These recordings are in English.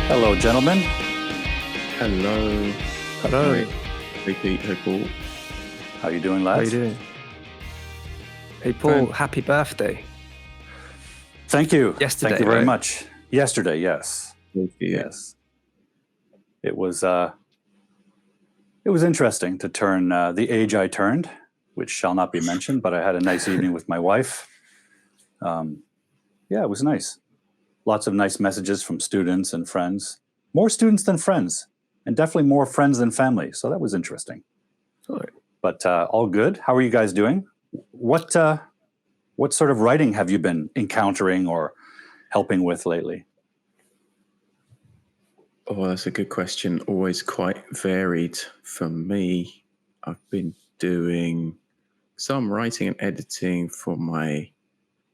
Hello, gentlemen. Hello. Hello. Hey Pete, hey Paul. How you doing, How lads? you doing? Hey Paul, Fine. happy birthday. Thank you. Yesterday, Thank you very right? much. Yesterday, yes. Yes. It was interesting to turn the age I turned, which shall not be mentioned, but I had a nice evening with my wife. Yeah, it was nice. Lots of nice messages from students and friends. More students than friends, and definitely more friends than family. So that was interesting. All right. But all good. How are you guys doing? What sort of writing have you been encountering or helping with lately? Oh, that's a good question. Always quite varied for me. I've been doing some writing and editing for my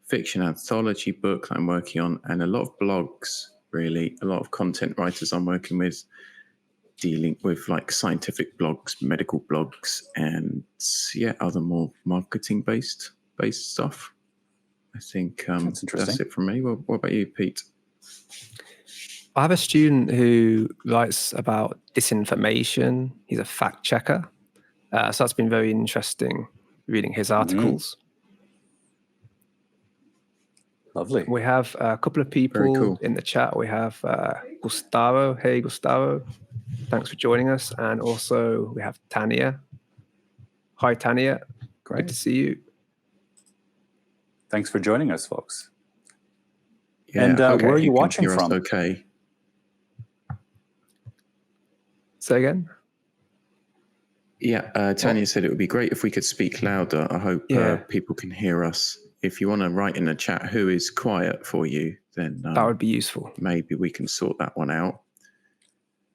fiction anthology book I'm working on, and a lot of blogs, really. A lot of content writers I'm working with, dealing with like scientific blogs, medical blogs, and other more marketing based stuff. I think That's interesting. that's it from me. What about you, Pete? I have a student who writes about disinformation. He's a fact checker. So that's been very interesting reading his articles. Lovely. We have a couple of Very people cool. in the chat. We have Gustavo. Hey, Gustavo. Thanks for joining us. And also we have Tanya. Hi, Tanya. Great. Good to see you. Thanks for joining us, folks. Yeah, And okay, where are you can watching hear us from? Okay. Say again? Yeah, Tanya said it would be great if we could speak louder. I hope people can hear us. If you want to write in the chat who is quiet for you, then That would be useful. maybe we can sort that one out.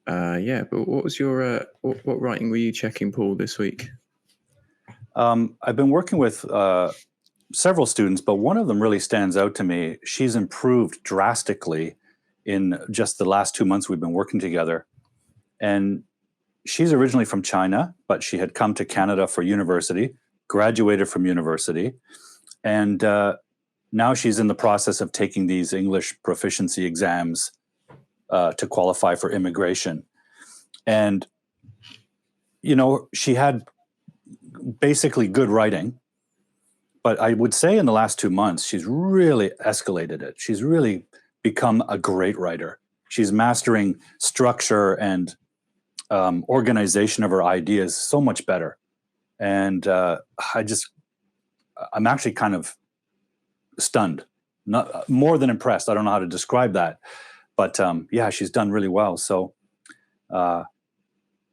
But what was your what writing were you checking, Paul, this week? I've been working with several students, but one of them really stands out to me. She's improved drastically in just the last 2 months we've been working together. And she's originally from China, but she had come to Canada for university, graduated from university, and now she's in the process of taking these English proficiency exams to qualify for immigration. And, you know, she had basically good writing, but I would say in the last 2 months, she's really escalated it. She's really become a great writer. She's mastering structure and organization of her ideas so much better. And I'm actually kind of stunned, not more than impressed. I don't know how to describe that, but she's done really well. So, from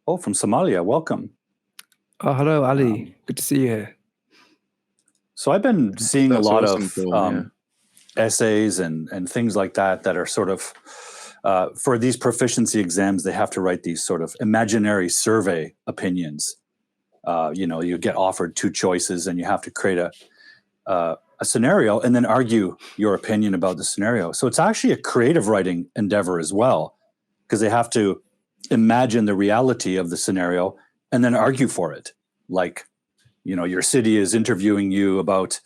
Somalia, welcome. Oh, hello, Ali. Good to see you here. So I've been seeing a lot awesome, of Paul, essays and things like that are sort of, for these proficiency exams, they have to write these sort of imaginary survey opinions. You get offered two choices and you have to create a scenario and then argue your opinion about the scenario. So it's actually a creative writing endeavor as well, because they have to imagine the reality of the scenario and then argue for it. Like, your city is interviewing you about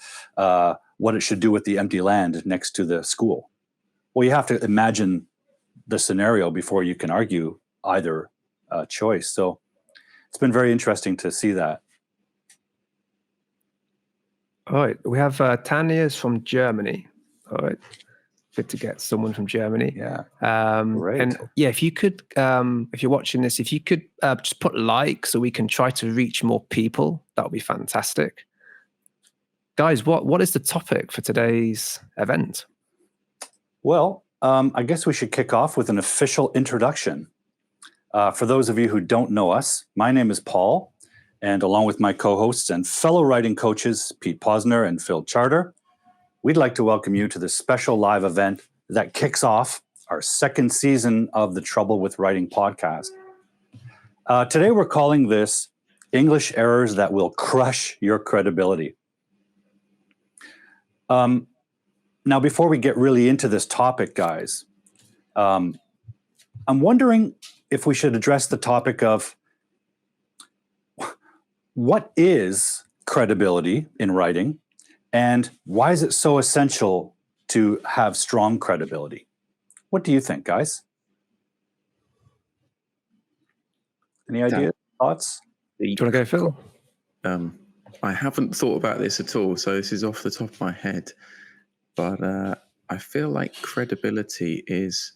what it should do with the empty land next to the school. Well, you have to imagine the scenario before you can argue either choice. So it's been very interesting to see that. All right. We have Tanya's from Germany. All right. Good to get someone from Germany. Yeah. Great. And if you could, if you're watching this, if you could just put like so we can try to reach more people, that would be fantastic. Guys, what is the topic for today's event? Well, I guess we should kick off with an official introduction. For those of you who don't know us, my name is Paul, and along with my co-hosts and fellow writing coaches, Pete Posner and Phil Charter, we'd like to welcome you to this special live event that kicks off our second season of the Trouble with Writing podcast. Today, we're calling this English Errors That Will Crush Your Credibility. Now, before we get really into this topic, guys, I'm wondering if we should address the topic of what is credibility in writing, and why is it so essential to have strong credibility? What do you think, guys? Any ideas, thoughts? Do you want to go, Phil? I haven't thought about this at all, so this is off the top of my head. But I feel like credibility is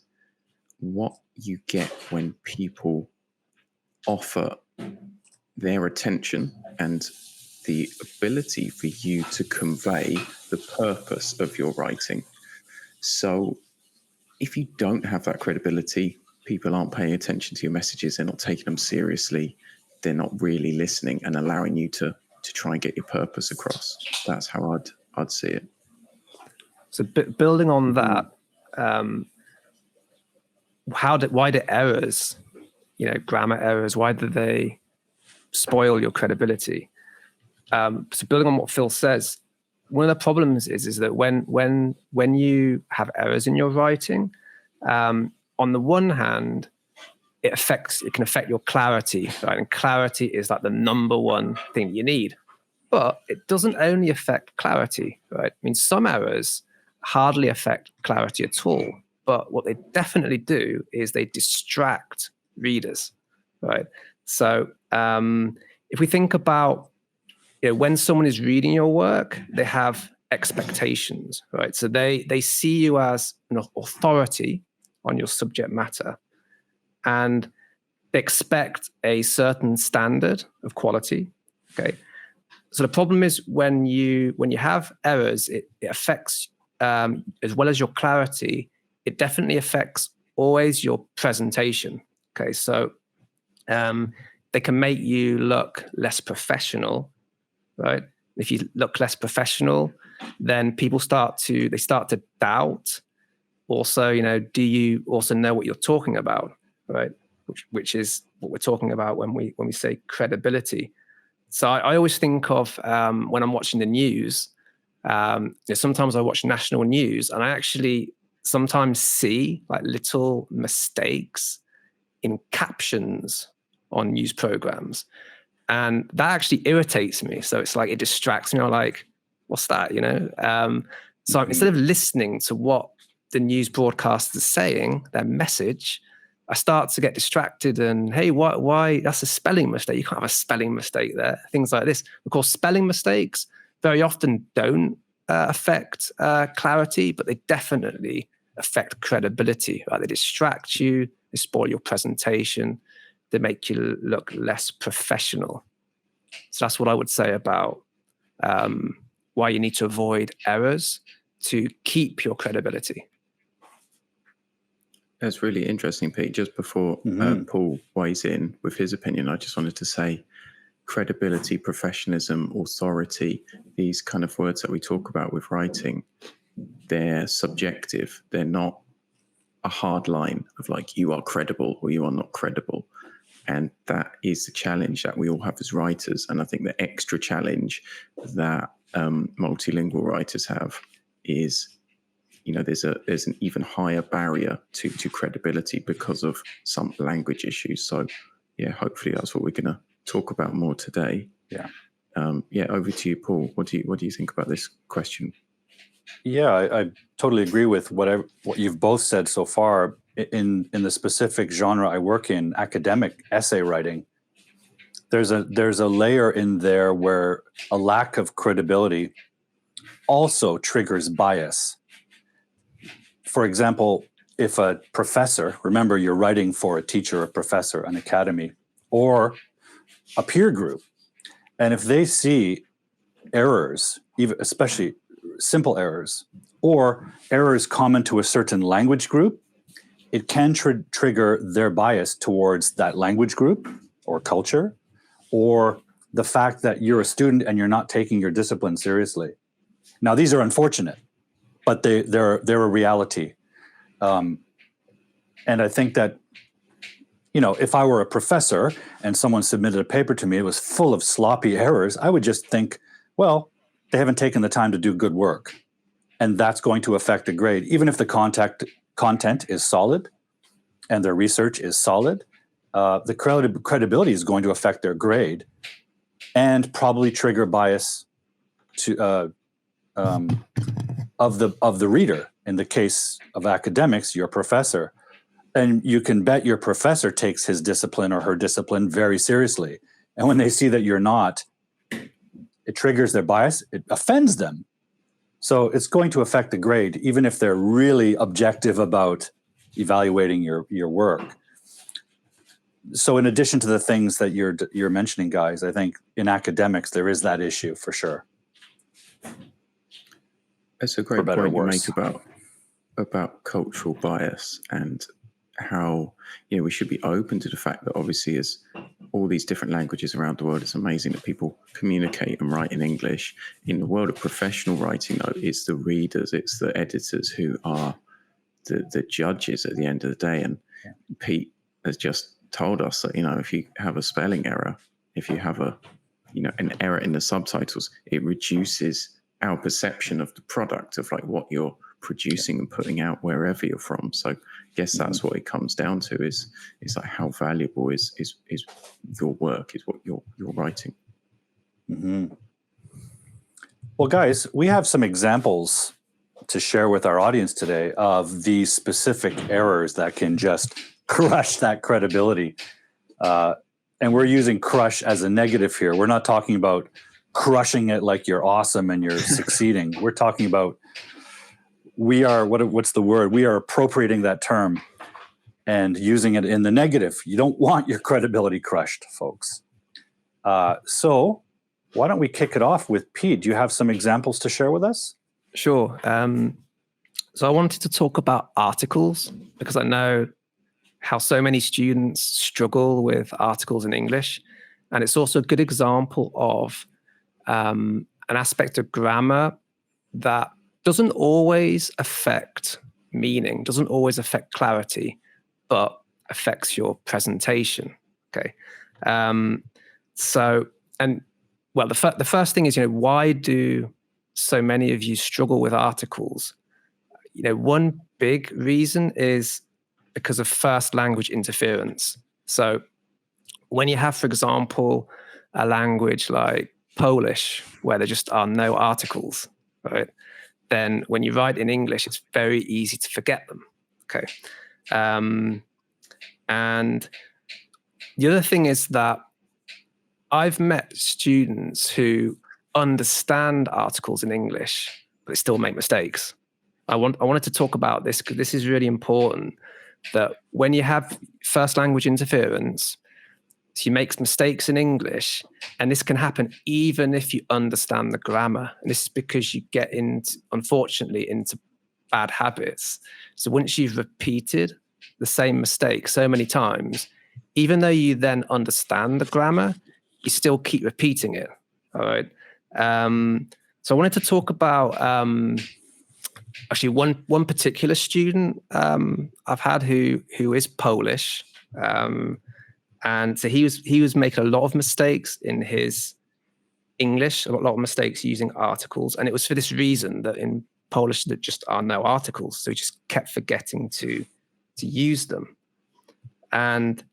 what you get when people offer their attention and the ability for you to convey the purpose of your writing. So if you don't have that credibility, people aren't paying attention to your messages, they're not taking them seriously, they're not really listening and allowing you to try and get your purpose across. That's how I'd see it. So building on that, why do errors, grammar errors, why do they spoil your credibility? So building on what Phil says, one of the problems is that when you have errors in your writing, on the one hand, it can affect your clarity, right? And clarity is like the number one thing you need. But it doesn't only affect clarity, right? I mean, some errors hardly affect clarity at all. But what they definitely do is they distract readers, right? So if we think about, when someone is reading your work, they have expectations, right? So they see you as an authority on your subject matter, and they expect a certain standard of quality. Okay. So the problem is when you have errors, it affects, as well as your clarity, it definitely affects always your presentation. Okay. So they can make you look less professional, right? If you look less professional, then people start to doubt. Also, do you also know what you're talking about, right? Which is what we're talking about when we say credibility. So I always think of when I'm watching the news. Sometimes I watch national news, and I actually sometimes see like little mistakes in captions on news programs, and that actually irritates me. So it's like it distracts me. I'm like, what's that? So instead of listening to what the news broadcaster is saying, their message, I start to get distracted and, hey, why? That's a spelling mistake. You can't have a spelling mistake there. Things like this. Of course, spelling mistakes very often don't affect clarity, but they definitely affect credibility. Right? They distract you. They spoil your presentation. They make you look less professional. So that's what I would say about why you need to avoid errors to keep your credibility. That's really interesting, Pete. Just before Paul weighs in with his opinion, I just wanted to say credibility, professionalism, authority, these kind of words that we talk about with writing, they're subjective. They're not a hard line of like, you are credible or you are not credible. And that is the challenge that we all have as writers. And I think the extra challenge that multilingual writers have is, there's an even higher barrier to credibility because of some language issues. So, yeah, hopefully that's what we're going to talk about more today. Yeah. Over to you, Paul. What do you think about this question? Yeah, I totally agree with what you've both said so far. In the specific genre I work in, academic essay writing, there's a layer in there where a lack of credibility also triggers bias. For example, if a professor, remember you're writing for a teacher, a professor, an academy, or a peer group, and if they see errors, even especially simple errors, or errors common to a certain language group, it can trigger their bias towards that language group or culture, or the fact that you're a student and you're not taking your discipline seriously. Now, these are unfortunate, but they're a reality. And I think that, if I were a professor and someone submitted a paper to me, it was full of sloppy errors, I would just think, well, they haven't taken the time to do good work. And that's going to affect the grade. Even if the content is solid and their research is solid, the credibility is going to affect their grade and probably trigger bias to of the reader. In the case of academics, your professor. And you can bet your professor takes his discipline or her discipline very seriously. And when they see that you're not, it triggers their bias, it offends them. So it's going to affect the grade, even if they're really objective about evaluating your work. So in addition to the things that you're mentioning, guys, I think in academics, there is that issue for sure. That's a great point you make about cultural bias and how, you know, we should be open to the fact that obviously as all these different languages around the world, it's amazing that people communicate and write in English. In the world of professional writing, though, it's the readers, it's the editors who are the judges at the end of the day. And Pete has just told us that, you know, if you have a spelling error, if you have an error in the subtitles, it reduces our perception of the product, of like what you're producing and putting out wherever you're from. So I guess that's what it comes down to is like how valuable is your work, is what you're writing. Mm-hmm. Well, guys, we have some examples to share with our audience today of these specific errors that can just crush that credibility. And we're using crush as a negative here. We're not talking about crushing it like you're awesome and you're succeeding. We're talking about we are, what's the word? We are appropriating that term and using it in the negative. You don't want your credibility crushed, folks. So why don't we kick it off with Pete? Do you have some examples to share with us? Sure. So I wanted to talk about articles because I know how so many students struggle with articles in English. And it's also a good example of an aspect of grammar that doesn't always affect meaning, doesn't always affect clarity, but affects your presentation. Okay. The first thing is, why do so many of you struggle with articles? One big reason is because of first language interference. So when you have, for example, a language like Polish, where there just are no articles, right? Then when you write in English, it's very easy to forget them. Okay. And the other thing is that I've met students who understand articles in English, but they still make mistakes. I wanted to talk about this because this is really important, that when you have first language interference, she makes mistakes in English, and this can happen even if you understand the grammar. And this is because you get unfortunately, into bad habits. So once you've repeated the same mistake so many times, even though you then understand the grammar, you still keep repeating it. All right. So I wanted to talk about actually one particular student I've had who is Polish. And so he was making a lot of mistakes in his English, a lot of mistakes using articles. And it was for this reason that in Polish there just are no articles. So he just kept forgetting to use them. And,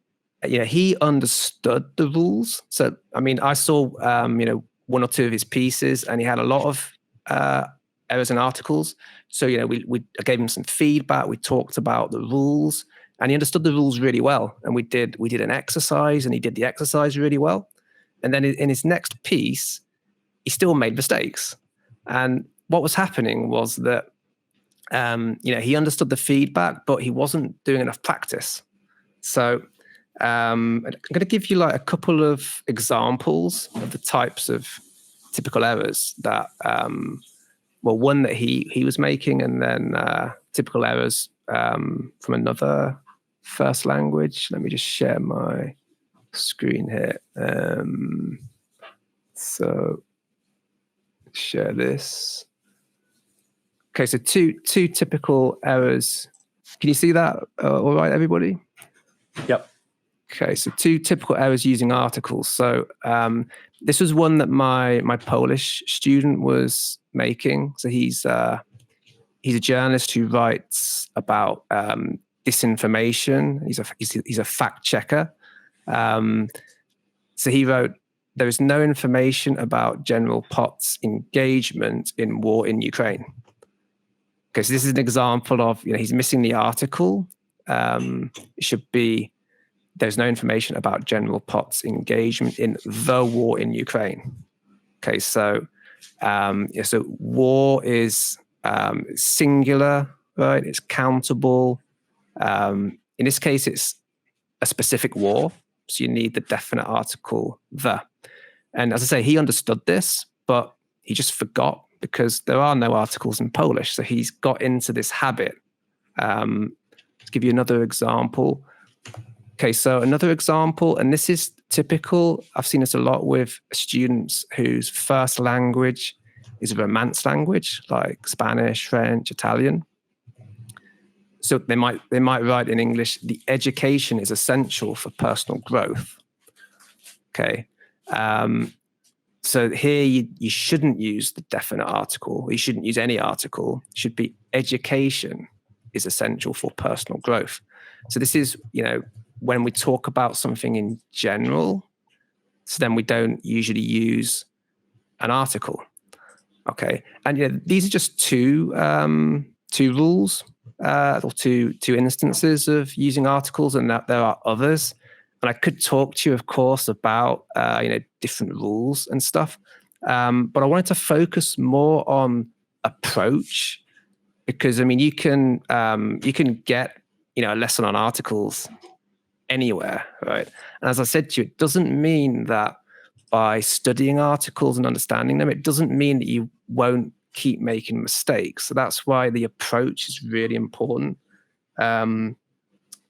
he understood the rules. So, I mean, I saw, one or two of his pieces, and he had a lot of errors in articles. So, I gave him some feedback. We talked about the rules. And he understood the rules really well. And we did an exercise, and he did the exercise really well. And then in his next piece, he still made mistakes. And what was happening was that, he understood the feedback, but he wasn't doing enough practice. So I'm going to give you like a couple of examples of the types of typical errors that, one that he was making, and then typical errors from another first language. Let me just share my screen here. So share this. Okay, so two typical errors. Can you see that? All right, everybody? Yep. Okay, so two typical errors using articles. So this was one that my Polish student was making. So he's a journalist who writes about disinformation. He's a fact checker. So he wrote, "There is no information about General Potts' engagement in war in Ukraine." Okay, so this is an example of, he's missing the article, it should be, there's no information about General Pot's engagement in the war in Ukraine. Okay, so so war is singular, right? It's countable. In this case, it's a specific war, so you need the definite article the. And as I say, he understood this, but he just forgot because there are no articles in Polish. So he's got into this habit. To give you another example. Okay, so another example, and this is typical. I've seen this a lot with students whose first language is a Romance language, like Spanish, French, Italian. So they might write in English, the education is essential for personal growth. Okay. So here you shouldn't use the definite article. You shouldn't use any article. It should be education is essential for personal growth. So this is, when we talk about something in general, so then we don't usually use an article. Okay. And these are just two rules or two instances of using articles, and that there are others. And I could talk to you, of course, about different rules and stuff. But I wanted to focus more on approach, because you can get a lesson on articles anywhere, right? And as I said to you, it doesn't mean that by studying articles and understanding them, it doesn't mean that you won't keep making mistakes. So that's why the approach is really important.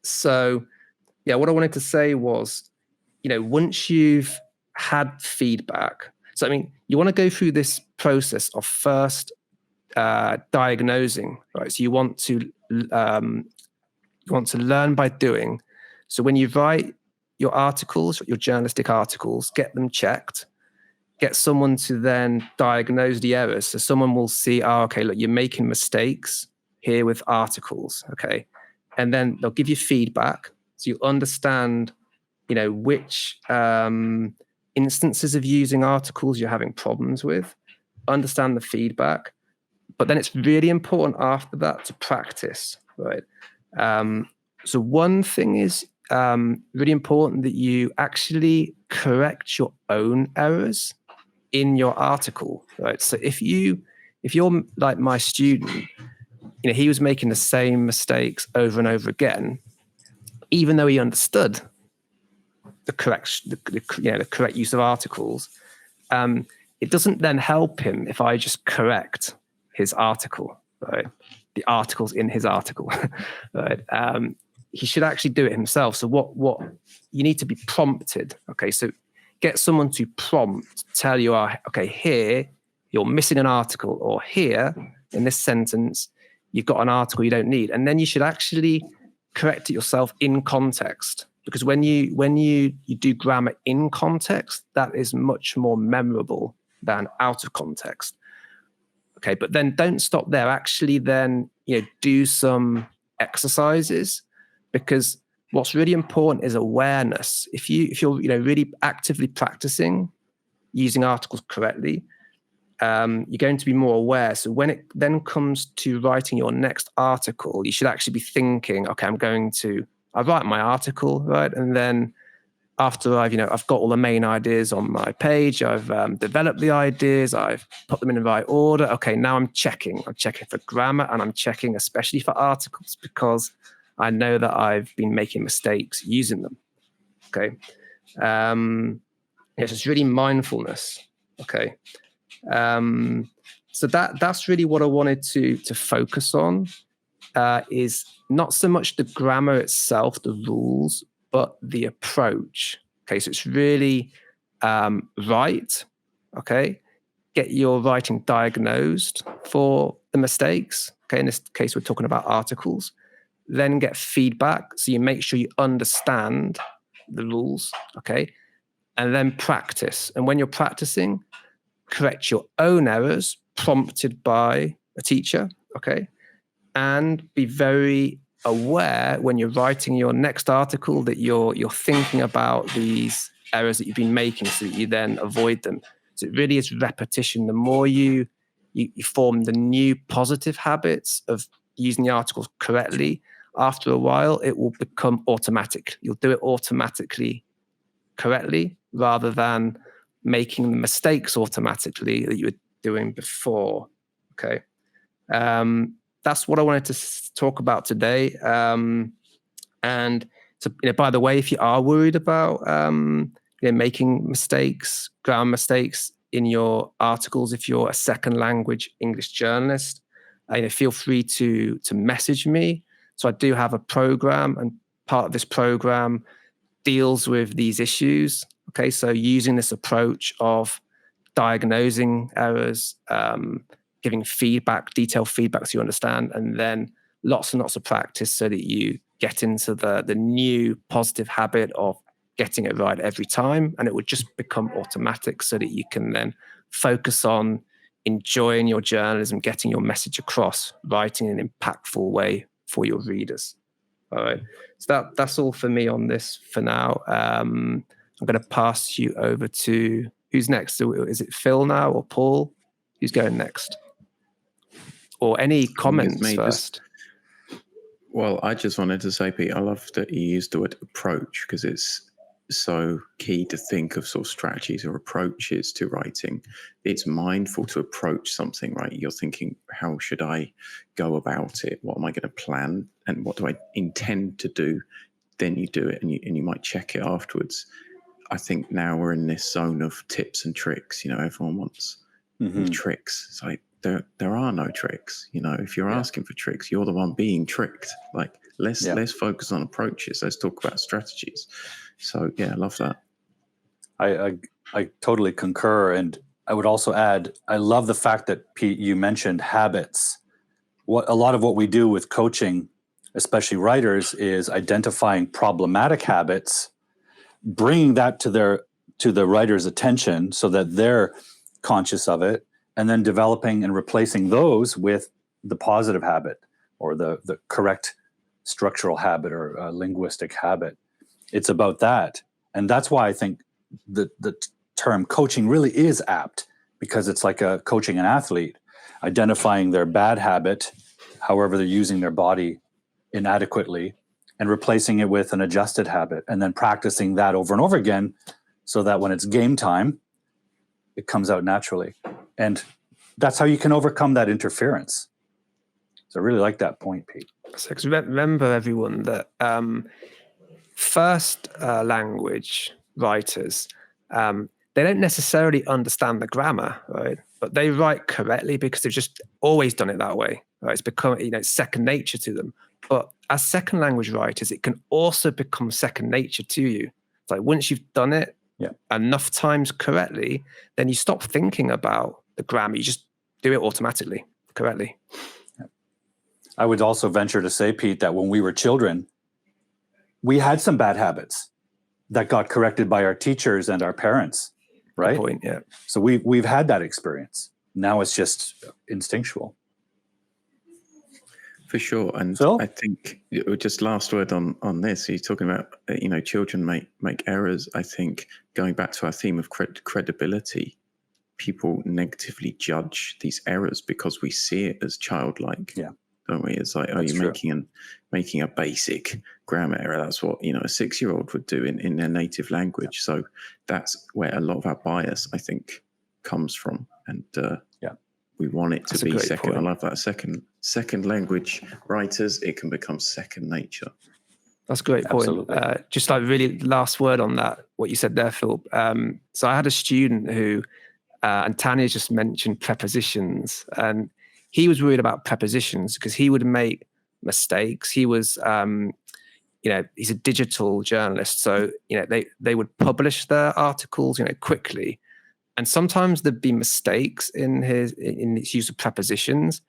So yeah, what I wanted to say was, once you've had feedback, so you want to go through this process of first diagnosing, right? So you want to learn by doing. So when you write your articles, your journalistic articles, get them checked, get someone to then diagnose the errors. So someone will see, okay, look, you're making mistakes here with articles, okay? And then they'll give you feedback. So you understand, which instances of using articles you're having problems with, understand the feedback. But then it's really important after that to practice, right? So one thing is really important, that you actually correct your own errors in your article, right? So if you're like my student, he was making the same mistakes over and over again, even though he understood the correct use of articles. It doesn't then help him if I just correct his article, right? The articles in his article, right? He should actually do it himself. So what you need to be prompted. Okay, so get someone to tell you, okay, here you're missing an article, or here in this sentence you've got an article you don't need, and then you should actually correct it yourself in context. Because when you do grammar in context, that is much more memorable than out of context. Okay, but then don't stop there. Actually, then do some exercises, because what's really important is awareness. If you're really actively practicing using articles correctly, you're going to be more aware. So when it then comes to writing your next article, you should actually be thinking, okay, I write my article, right? And then after I've got all the main ideas on my page, I've developed the ideas, I've put them in the right order. Okay, now I'm checking for grammar, and I'm checking especially for articles, because I know that I've been making mistakes using them. Okay. Yes, it's really mindfulness. Okay. So that's really what I wanted to focus on, is not so much the grammar itself, the rules, but the approach. Okay, so it's really write. Okay, get your writing diagnosed for the mistakes. Okay, in this case, we're talking about articles. Then get feedback, so you make sure you understand the rules. Okay, and then practice. And when you're practicing, correct your own errors prompted by a teacher. Okay, and be very aware when you're writing your next article that you're thinking about these errors that you've been making, so that you then avoid them. So it really is repetition. The more you form the new positive habits of using the articles correctly, after a while, it will become automatic. You'll do it automatically correctly rather than making the mistakes automatically that you were doing before. Okay. That's what I wanted to talk about today. And so, by the way, if you are worried about making mistakes, grammar mistakes in your articles, if you're a second language English journalist, feel free to message me. So I do have a program, and part of this program deals with these issues. Okay, so using this approach of diagnosing errors, giving feedback, detailed feedback so you understand, and then lots and lots of practice so that you get into the new positive habit of getting it right every time, and it would just become automatic so that you can then focus on enjoying your journalism, getting your message across, writing in an impactful way for your readers. All right, so that's all for me on this for now. I'm going to pass you over to who's next. So is it Phil now or Paul? Who's going next? Or any comments first? Well, I just wanted to say, Pete, I love that you used the word approach, because it's so key to think of sort of strategies or approaches to writing. It's mindful to approach something, right? You're thinking, how should I go about it? What am I going to plan? And what do I intend to do? Then you do it, and you might check it afterwards. I think now we're in this zone of tips and tricks. Everyone wants tricks. It's like there are no tricks. If you're asking for tricks, you're the one being tricked. Like let's focus on approaches. Let's talk about strategies. So yeah, I love that. I totally concur, and I would also add, I love the fact that Pete, you mentioned habits. A lot of what we do with coaching, especially writers, is identifying problematic habits, bringing that to the writer's attention so that they're conscious of it, and then developing and replacing those with the positive habit or the correct structural habit or linguistic habit. It's about that. And that's why I think the term coaching really is apt, because it's like coaching an athlete, identifying their bad habit, however they're using their body inadequately, and replacing it with an adjusted habit, and then practicing that over and over again so that when it's game time, it comes out naturally. And that's how you can overcome that interference. So I really like that point, Pete. So remember, everyone, that first language writers, they don't necessarily understand the grammar, right? But they write correctly because they've just always done it that way, right? It's become, it's second nature to them. But as second language writers, it can also become second nature to you. It's like once you've done it enough times correctly, then you stop thinking about the grammar. You just do it automatically, correctly. I would also venture to say, Pete, that when we were children, we had some bad habits that got corrected by our teachers and our parents, right? Good point, yeah. So we've had that experience. Now it's just instinctual. For sure. And Phil? I think just last word on this, he's talking about, children make errors. I think going back to our theme of credibility, people negatively judge these errors because we see it as childlike. Yeah. Don't we? It's like, you're making a basic grammar error. That's what, a 6-year-old would do in their native language. So that's where a lot of our bias, I think, comes from. And we want it to be second. Point. I love that. Second language writers, it can become second nature. That's a great point. Just like really last word on that, what you said there, Phil. So I had a student who, and Tanya just mentioned prepositions, and he was worried about prepositions because he would make mistakes. He was, he's a digital journalist. So, they would publish their articles, quickly. And sometimes there'd be mistakes in his use of prepositions.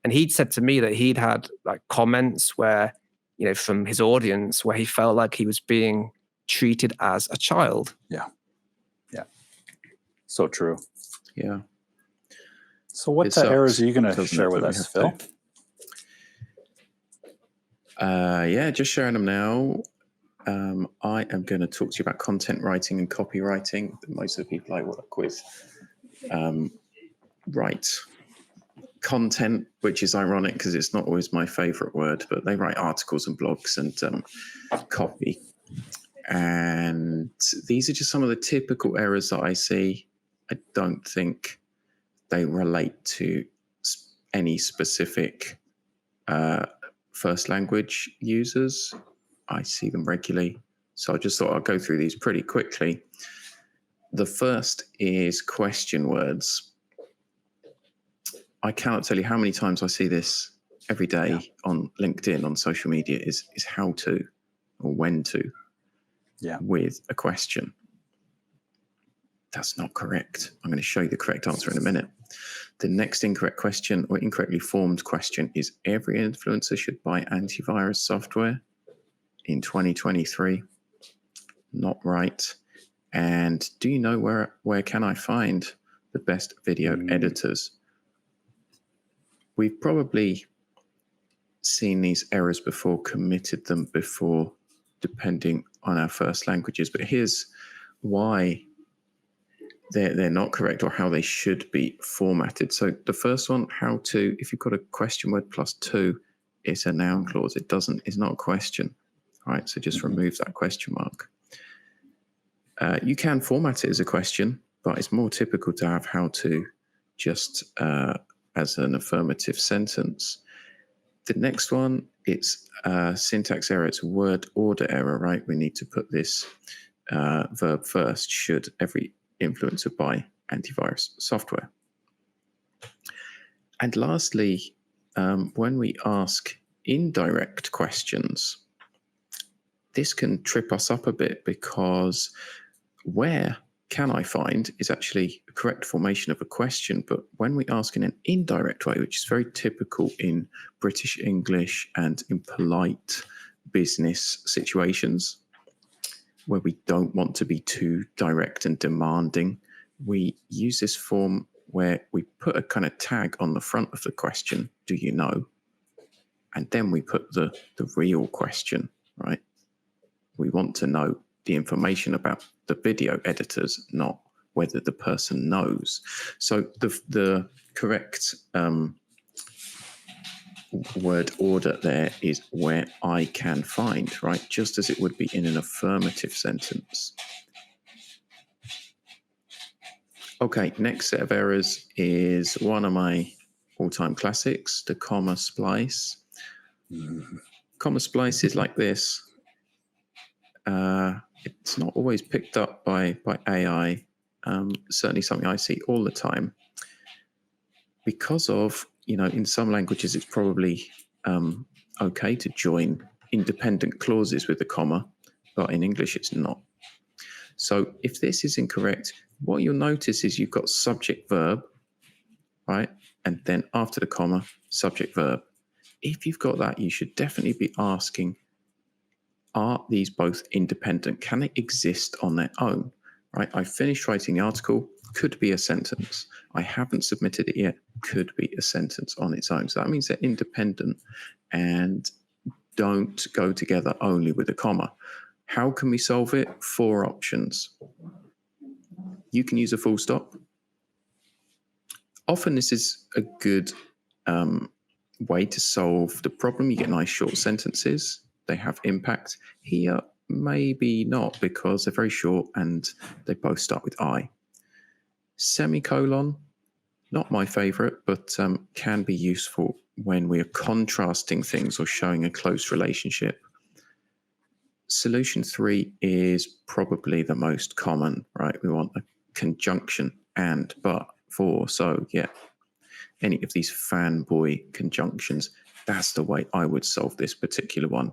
And he'd said to me that he'd had like comments where, from his audience where he felt like he was being treated as a child. Yeah. Yeah. So true. Yeah. So what errors are you going to share with us, Phil? Just sharing them now. I am going to talk to you about content writing and copywriting that most of the people I work with write. content, which is ironic because it's not always my favorite word, but they write articles and blogs and copy. And these are just some of the typical errors that I see. I don't think they relate to any specific first language users. I see them regularly. So I just thought I'd go through these pretty quickly. The first is question words. I cannot tell you how many times I see this every day on LinkedIn, on social media, is how to or when to with a question. That's not correct. I'm going to show you the correct answer in a minute. The next incorrect question or incorrectly formed question is every influencer should buy antivirus software in 2023. Not right. And do you know where can I find the best video editors? We've probably seen these errors before, committed them before, depending on our first languages. But here's why they're not correct or how they should be formatted. So the first one, how to, if you've got a question word plus to, it's a noun clause. It's not a question. All right, so just remove that question mark. You can format it as a question, but it's more typical to have how to just as an affirmative sentence. The next one, it's syntax error. It's a word order error, right? We need to put this verb first. Should every influencer buy antivirus software? And lastly, when we ask indirect questions, this can trip us up a bit because where can I find is actually a correct formation of a question. But when we ask in an indirect way, which is very typical in British English and in polite business situations, where we don't want to be too direct and demanding, we use this form where we put a kind of tag on the front of the question, do you know? And then we put the real question, right? We want to know the information about the video editors, not whether the person knows. So the correct word order there is where I can find, right? Just as it would be in an affirmative sentence. Okay, next set of errors is one of my all-time classics, the comma splice. Comma splice is like this. It's not always picked up by AI. Certainly something I see all the time. Because of, in some languages, it's probably okay to join independent clauses with a comma, but in English, it's not. So if this is incorrect, what you'll notice is you've got subject verb, right? And then after the comma, subject verb. If you've got that, you should definitely be asking, are these both independent? Can they exist on their own? Right? I finished writing the article, could be a sentence. I haven't submitted it yet, could be a sentence on its own. So that means they're independent and don't go together only with a comma. How can we solve it? 4 options. You can use a full stop. Often this is a good way to solve the problem. You get nice short sentences. They have impact. Here, maybe not, because they're very short and they both start with I. Semicolon, not my favorite, but can be useful when we are contrasting things or showing a close relationship. Solution 3 is probably the most common, right? We want a conjunction, and, but, for, so, yeah. Any of these fanboy conjunctions, that's the way I would solve this particular one.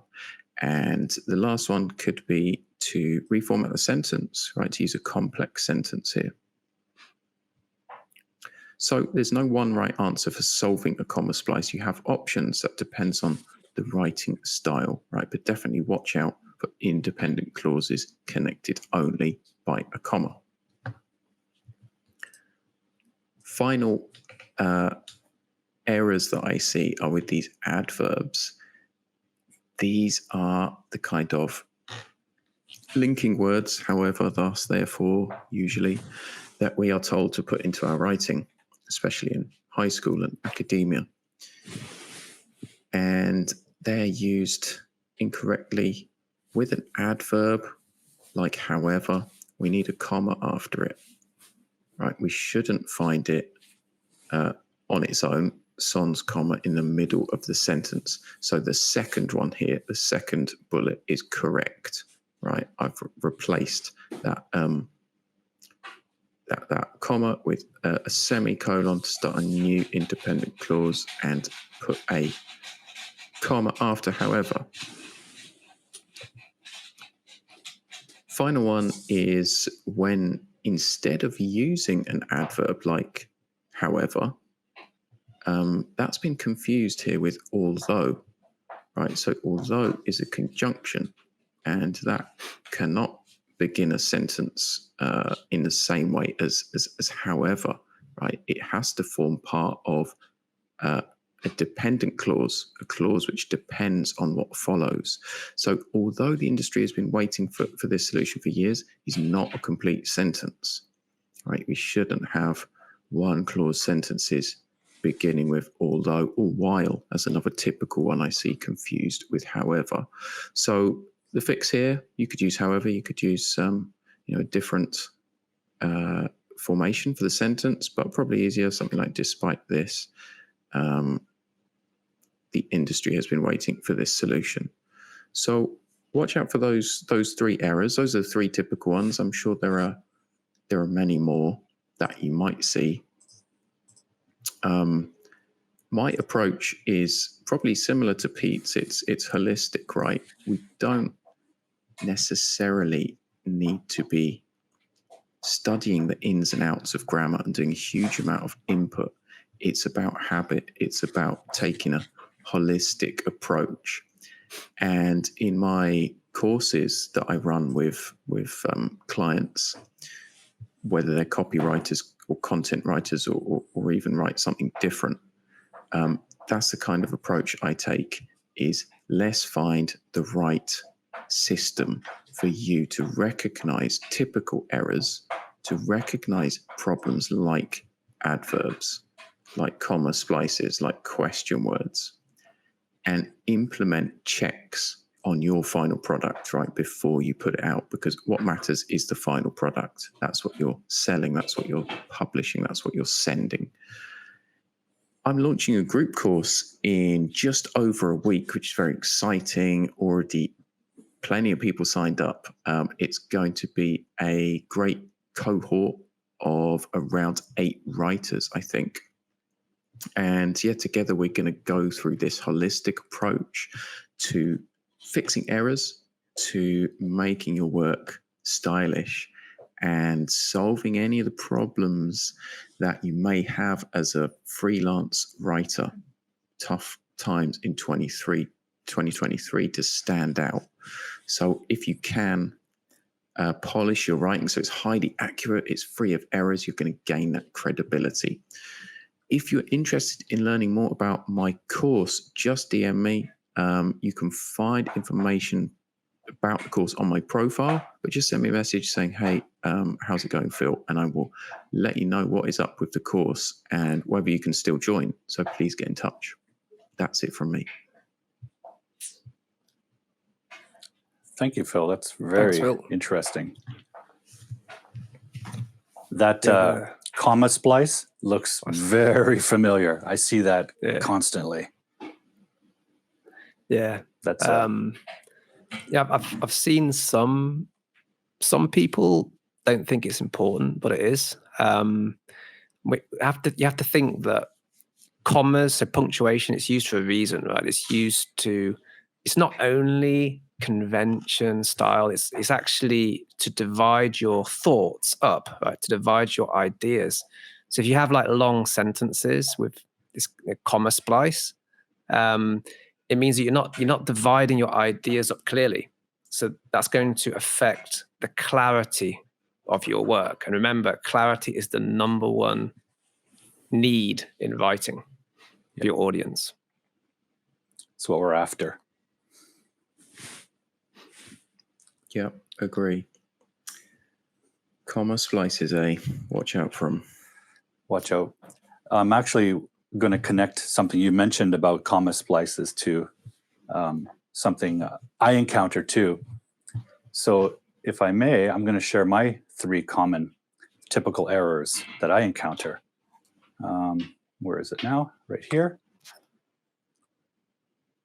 And the last one could be to reformat the sentence, right? To use a complex sentence here. So there's no one right answer for solving a comma splice. You have options that depends on the writing style, right? But definitely watch out for independent clauses connected only by a comma. Final errors that I see are with these adverbs. These are the kind of linking words, however, thus, therefore, usually, that we are told to put into our writing. especially in high school and academia. And they're used incorrectly with an adverb like however. We need a comma after it, right? We shouldn't find it on its own, sans comma, in the middle of the sentence. So the second one here, the second bullet, is correct, right? I've replaced that that comma with a semicolon to start a new independent clause and put a comma after however. Final one is when, instead of using an adverb like however, that's been confused here with although, right? So although is a conjunction, and that cannot begin a sentence in the same way as however, right? It has to form part of a dependent clause, a clause which depends on what follows. So although the industry has been waiting for this solution for years, is not a complete sentence, right? We shouldn't have one clause sentences beginning with although or while as another typical one I see confused with however. So the fix here, you could use however, you could use a different formation for the sentence, but probably easier something like despite this, the industry has been waiting for this solution. So watch out for those three errors. Those are the three typical ones. I'm sure there are many more that you might see. My approach is probably similar to Pete's. It's holistic, right? We don't necessarily need to be studying the ins and outs of grammar and doing a huge amount of input. It's about habit. It's about taking a holistic approach. And in my courses that I run with clients, whether they're copywriters or content writers or even write something different, that's the kind of approach I take, is let's find the right system for you to recognize typical errors, to recognize problems like adverbs, like comma splices, like question words, and implement checks on your final product right before you put it out, because what matters is the final product. That's what you're selling, that's what you're publishing, that's what you're sending. I'm launching a group course in just over a week, which is very exciting. Already plenty of people signed up. It's going to be a great cohort of around 8 writers, I think. And yeah, together we're going to go through this holistic approach to fixing errors, to making your work stylish, and solving any of the problems that you may have as a freelance writer. Tough times in 2023 to stand out. So if you can polish your writing so it's highly accurate, it's free of errors, you're going to gain that credibility. If you're interested in learning more about my course, just DM me. You can find information about the course on my profile, but just send me a message saying, hey, how's it going, Phil? And I will let you know what is up with the course and whether you can still join. So please get in touch. That's it from me. Thank you, Phil. That's very Phil. interesting. That comma splice looks very familiar. I see that constantly. Yeah. That's yeah, I've seen some people don't think it's important, but it is. You have to think that commas, so punctuation, it's used for a reason, right? It's not only convention style, it's actually to divide your thoughts up, right? To divide your ideas. So if you have like long sentences with this comma splice, it means that you're not dividing your ideas up clearly. So that's going to affect the clarity of your work. And remember, clarity is the number one need in writing for your audience. That's what we're after. Yeah, agree. Comma splices, watch out for them. Watch out. I'm actually going to connect something you mentioned about comma splices to something I encounter too. So if I may, I'm going to share my 3 common typical errors that I encounter. Where is it now? Right here.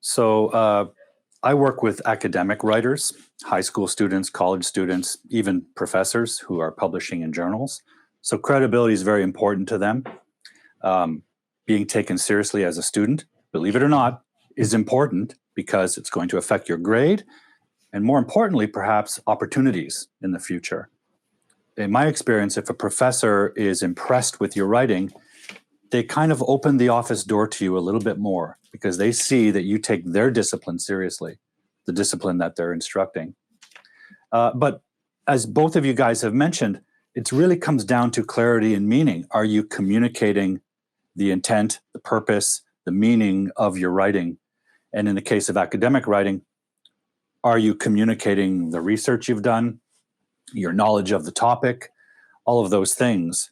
So I work with academic writers, high school students, college students, even professors who are publishing in journals. So credibility is very important to them. Being taken seriously as a student, believe it or not, is important because it's going to affect your grade and, more importantly, perhaps opportunities in the future. In my experience, if a professor is impressed with your writing, they kind of open the office door to you a little bit more because they see that you take their discipline seriously, the discipline that they're instructing. But as both of you guys have mentioned, it really comes down to clarity and meaning. Are you communicating the intent, the purpose, the meaning of your writing? And in the case of academic writing, are you communicating the research you've done, your knowledge of the topic, all of those things?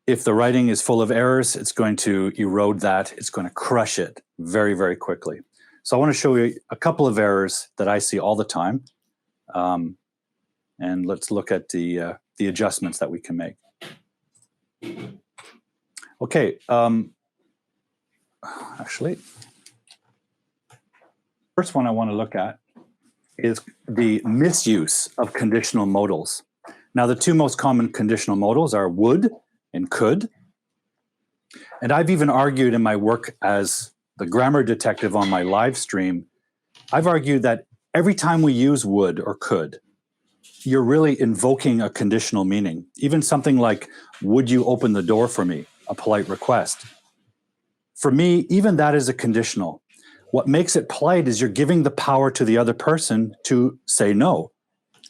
If the writing is full of errors, it's going to erode that. It's going to crush it very, very quickly. So I want to show you a couple of errors that I see all the time. And let's look at the adjustments that we can make. Okay. Actually, first one I want to look at is the misuse of conditional modals. Now, the 2 most common conditional modals are would and could. And I've even argued in my work as the grammar detective on my live stream, I've argued that every time we use would or could, you're really invoking a conditional meaning. Even something like, would you open the door for me? A polite request. For me, even that is a conditional. What makes it polite is you're giving the power to the other person to say no,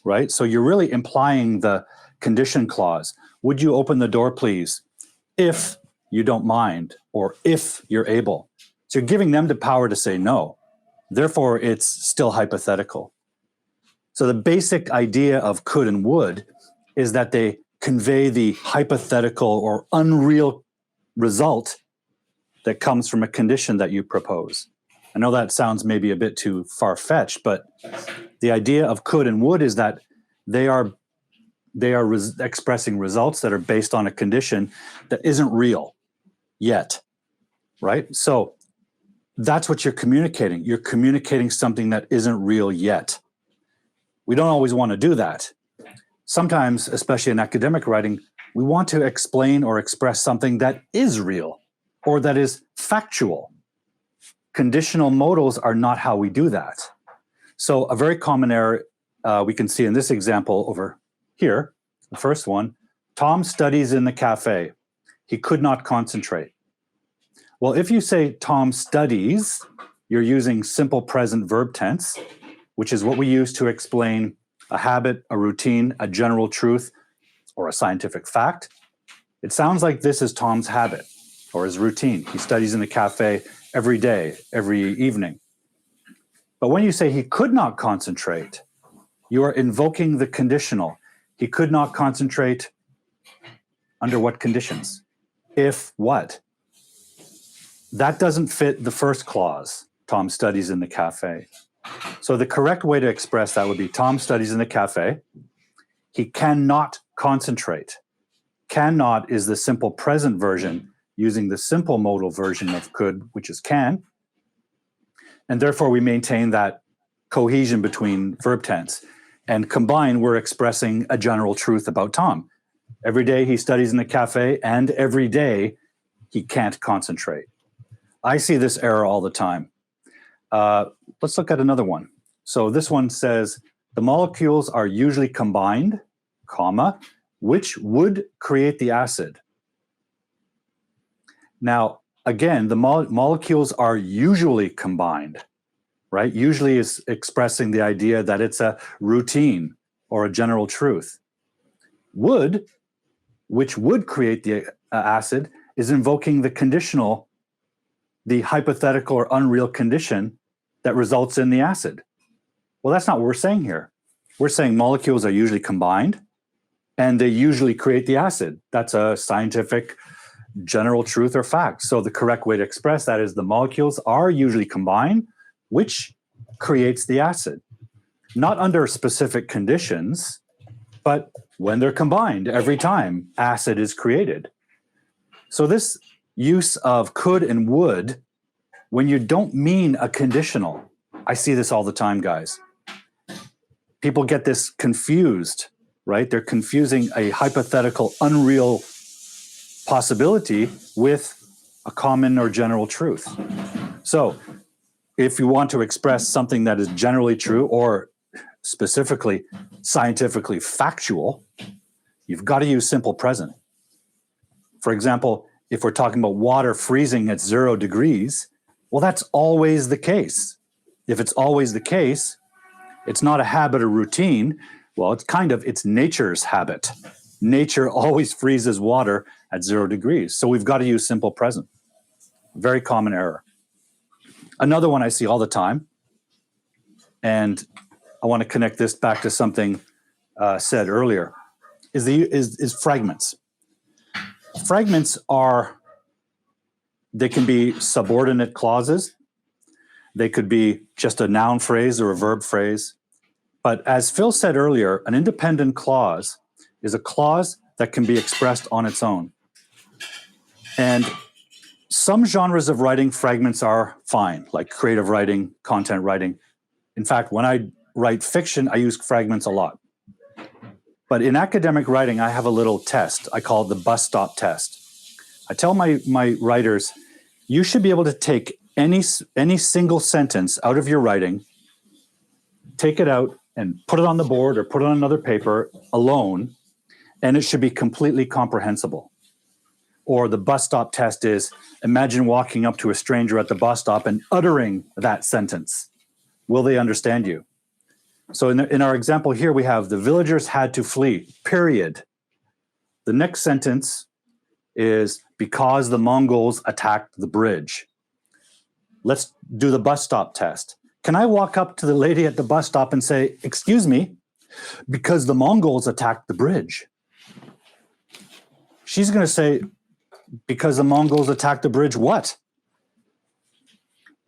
right? So you're really implying the condition clause. Would you open the door, please, if you don't mind, or if you're able? So you're giving them the power to say no. Therefore, it's still hypothetical. So the basic idea of could and would is that they convey the hypothetical or unreal result that comes from a condition that you propose. I know that sounds maybe a bit too far-fetched, but the idea of could and would is that they are expressing results that are based on a condition that isn't real yet, right? So that's what you're communicating. You're communicating something that isn't real yet. We don't always want to do that. Sometimes, especially in academic writing, we want to explain or express something that is real or that is factual. Conditional modals are not how we do that. So a very common error we can see in this example over here, the first one, Tom studies in the cafe. He could not concentrate. Well, if you say Tom studies, you're using simple present verb tense, which is what we use to explain a habit, a routine, a general truth, or a scientific fact. It sounds like this is Tom's habit or his routine. He studies in the cafe every day, every evening. But when you say he could not concentrate, you are invoking the conditional. He could not concentrate under what conditions? If what? That doesn't fit the first clause, Tom studies in the cafe. So the correct way to express that would be Tom studies in the cafe. He cannot concentrate. Cannot is the simple present version using the simple modal version of could, which is can. And therefore we maintain that cohesion between verb tense. And combined, we're expressing a general truth about Tom. Every day he studies in the cafe, and every day he can't concentrate. I see this error all the time. Let's look at another one. So this one says, the molecules are usually combined, comma, which would create the acid. Now, again, the molecules are usually combined, right? Usually is expressing the idea that it's a routine or a general truth. Would, which would create the acid, is invoking the conditional, the hypothetical or unreal condition that results in the acid. Well, that's not what we're saying here. We're saying molecules are usually combined and they usually create the acid. That's a scientific general truth or fact. So the correct way to express that is the molecules are usually combined, which creates the acid. Not under specific conditions, but when they're combined, every time acid is created. So this use of could and would, when you don't mean a conditional, I see this all the time, guys. People get this confused, right? They're confusing a hypothetical, unreal possibility with a common or general truth. So if you want to express something that is generally true or specifically scientifically factual, you've got to use simple present. For example, if we're talking about water freezing at 0 degrees, well, that's always the case. If it's always the case, it's not a habit or routine. Well, it's nature's habit. Nature always freezes water at 0 degrees. So we've got to use simple present. Very common error. Another one I see all the time, and I want to connect this back to something said earlier, is fragments. Fragments they can be subordinate clauses. They could be just a noun phrase or a verb phrase. But as Phil said earlier, an independent clause is a clause that can be expressed on its own. And some genres of writing, fragments are fine, like creative writing, content writing. In fact, when I write fiction, I use fragments a lot. But in academic writing, I have a little test. I call it the bus stop test. I tell my writers, you should be able to take any single sentence out of your writing, take it out and put it on the board or put it on another paper alone, and it should be completely comprehensible. Or the bus stop test is, imagine walking up to a stranger at the bus stop and uttering that sentence. Will they understand you? So in our example here, we have the villagers had to flee, period. The next sentence is because the Mongols attacked the bridge. Let's do the bus stop test. Can I walk up to the lady at the bus stop and say, excuse me, because the Mongols attacked the bridge? She's going to say, because the Mongols attacked the bridge, what?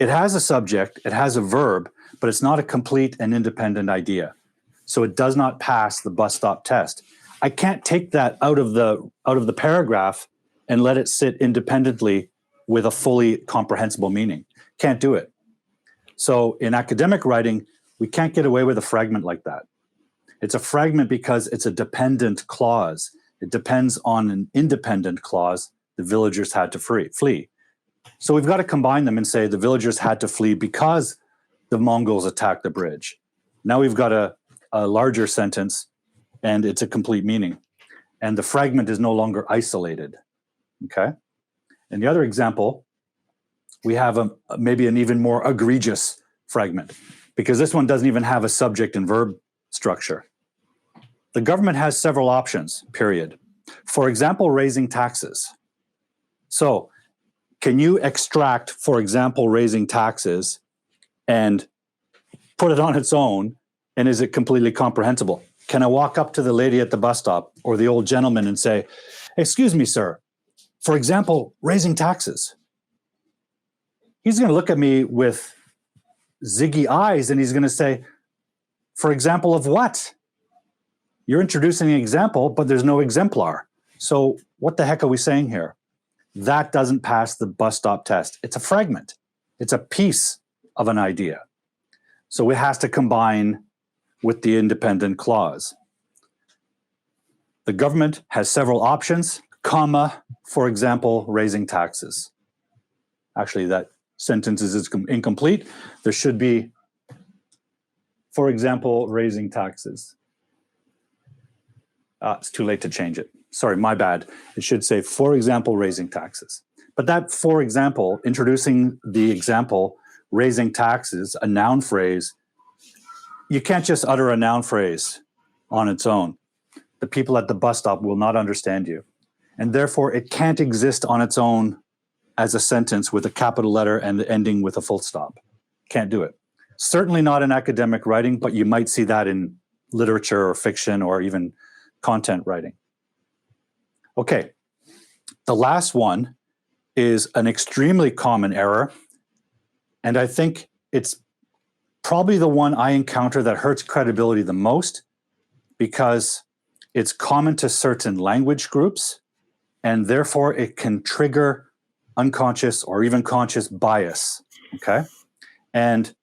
It has a subject, it has a verb, but it's not a complete and independent idea. So it does not pass the bus stop test. I can't take that out of the paragraph and let it sit independently with a fully comprehensible meaning. Can't do it. So in academic writing, we can't get away with a fragment like that. It's a fragment because it's a dependent clause. It depends on an independent clause. The villagers had to flee. So we've got to combine them and say the villagers had to flee because the Mongols attacked the bridge. Now we've got a larger sentence and it's a complete meaning. And the fragment is no longer isolated. Okay? And the other example, we have maybe an even more egregious fragment because this one doesn't even have a subject and verb structure. The government has several options, period. For example, raising taxes. So can you extract, for example, raising taxes and put it on its own, and is it completely comprehensible? Can I walk up to the lady at the bus stop or the old gentleman and say, excuse me, sir, for example, raising taxes? He's going to look at me with ziggy eyes and he's going to say, for example of what? You're introducing an example, but there's no exemplar. So what the heck are we saying here? That doesn't pass the bus stop test. It's a fragment. It's a piece of an idea. So it has to combine with the independent clause. The government has several options, comma, for example, raising taxes. Actually, that sentence is incomplete. There should be, for example, raising taxes. It's too late to change it. Sorry, my bad. It should say, for example, raising taxes. But that, for example, introducing the example, raising taxes, a noun phrase, you can't just utter a noun phrase on its own. The people at the bus stop will not understand you. And therefore, it can't exist on its own as a sentence with a capital letter and the ending with a full stop. Can't do it. Certainly not in academic writing, but you might see that in literature or fiction or even content writing. Okay, The last one is an extremely common error, and I think it's probably the one I encounter that hurts credibility the most because it's common to certain language groups, and therefore it can trigger unconscious or even conscious bias, okay? And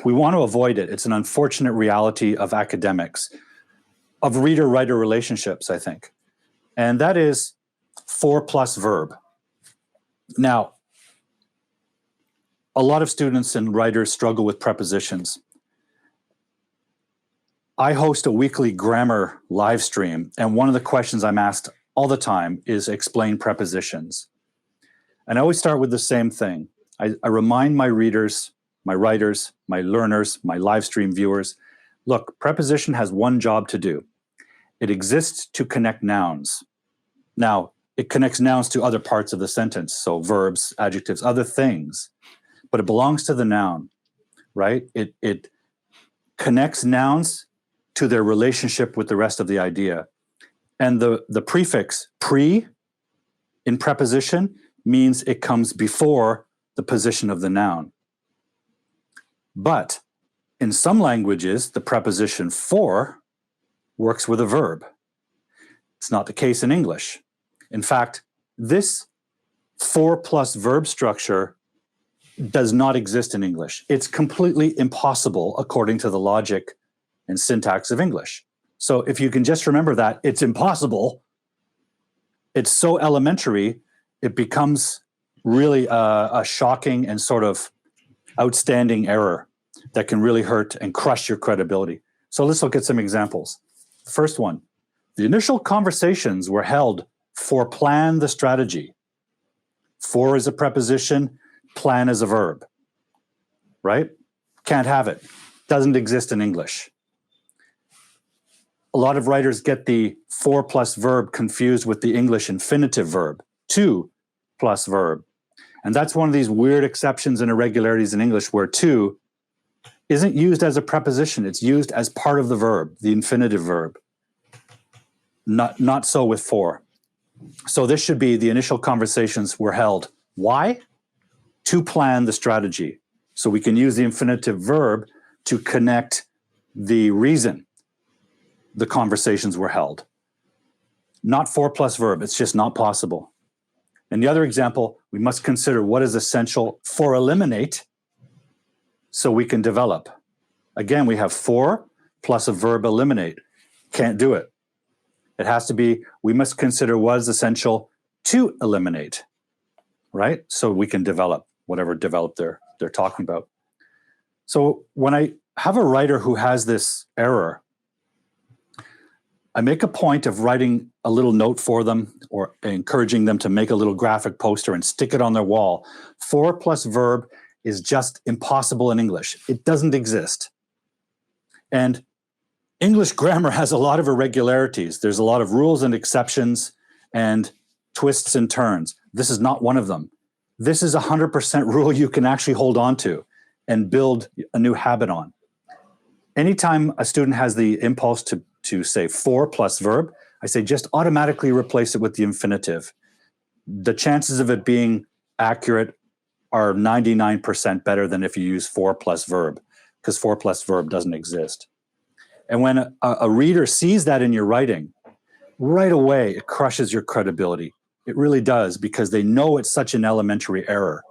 we want to avoid it. It's an unfortunate reality of academics, of reader-writer relationships, I think. And that is for plus verb. Now, a lot of students and writers struggle with prepositions. I host a weekly grammar live stream, and one of the questions I'm asked all the time is explain prepositions. And I always start with the same thing. I remind my readers, my writers, my learners, my live stream viewers, look, preposition has one job to do. It exists to connect nouns. Now, it connects nouns to other parts of the sentence, so verbs, adjectives, other things, but it belongs to the noun, right? It connects nouns to their relationship with the rest of the idea. And the prefix pre in preposition means it comes before the position of the noun. But in some languages, the preposition for works with a verb. It's not the case in English. In fact, this for plus verb structure does not exist in English. It's completely impossible according to the logic and syntax of English. So if you can just remember that, it's impossible. It's so elementary, it becomes really a shocking and sort of outstanding error that can really hurt and crush your credibility. So let's look at some examples. The first one, the initial conversations were held for plan the strategy. For is a preposition, plan is a verb, right? Can't have it. Doesn't exist in English. A lot of writers get the for plus verb confused with the English infinitive verb, to plus verb. And that's one of these weird exceptions and irregularities in English where to isn't used as a preposition. It's used as part of the verb, the infinitive verb. Not so with for. So this should be the initial conversations were held. Why? To plan the strategy. So we can use the infinitive verb to connect the reason the conversations were held. Not for plus verb. It's just not possible. And the other example, we must consider what is essential for eliminate so we can develop. Again, we have for plus a verb eliminate. Can't do it. It has to be, we must consider what is essential to eliminate, right? So we can develop whatever develop they're talking about. So when I have a writer who has this error, I make a point of writing a little note for them or encouraging them to make a little graphic poster and stick it on their wall. For plus verb is just impossible in English. It doesn't exist. And English grammar has a lot of irregularities. There's a lot of rules and exceptions and twists and turns. This is not one of them. This is 100% rule you can actually hold on to and build a new habit on. Anytime a student has the impulse to say for plus verb, I say just automatically replace it with the infinitive. The chances of it being accurate are 99% better than if you use for plus verb, because for plus verb doesn't exist. And when a reader sees that in your writing, right away it crushes your credibility. It really does, because they know it's such an elementary error.